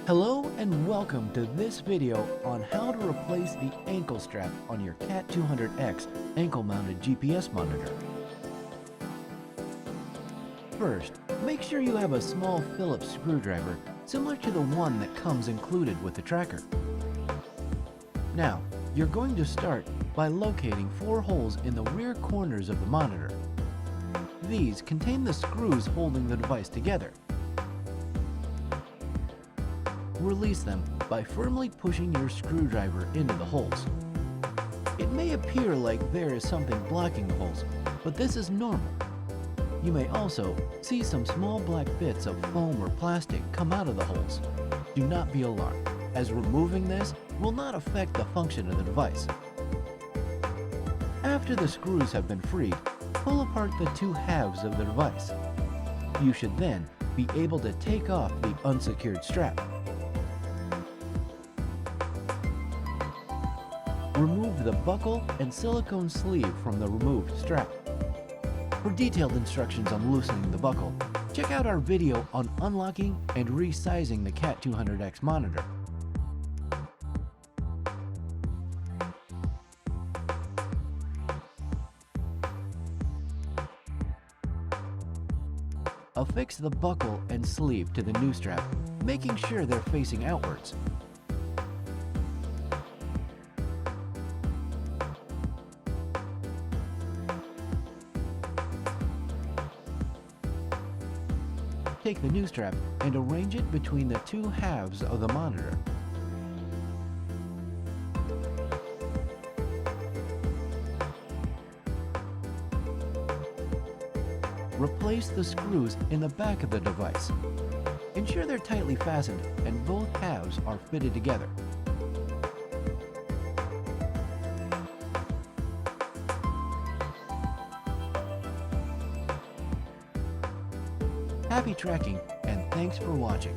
Hello and welcome to this video on how to replace the ankle strap on your CAT-200X ankle-mounted GPS monitor. First, make sure you have a small Phillips screwdriver similar to the one that comes included with the tracker. Now, you're going to start by locating 4 holes in the rear corners of the monitor. These contain the screws holding the device together. Release them by firmly pushing your screwdriver into the holes. It may appear like there is something blocking the holes, but this is normal. You may also see some small black bits of foam or plastic come out of the holes. Do not be alarmed, as removing this will not affect the function of the device. After the screws have been freed, pull apart the 2 halves of the device. You should then be able to take off the unsecured strap. Remove the buckle and silicone sleeve from the removed strap. For detailed instructions on loosening the buckle, check out our video on unlocking and resizing the CAT-200X monitor. Affix the buckle and sleeve to the new strap, making sure they're facing outwards. Take the new strap and arrange it between the 2 halves of the monitor. Replace the screws in the back of the device. Ensure they're tightly fastened and both halves are fitted together. Happy tracking, and thanks for watching.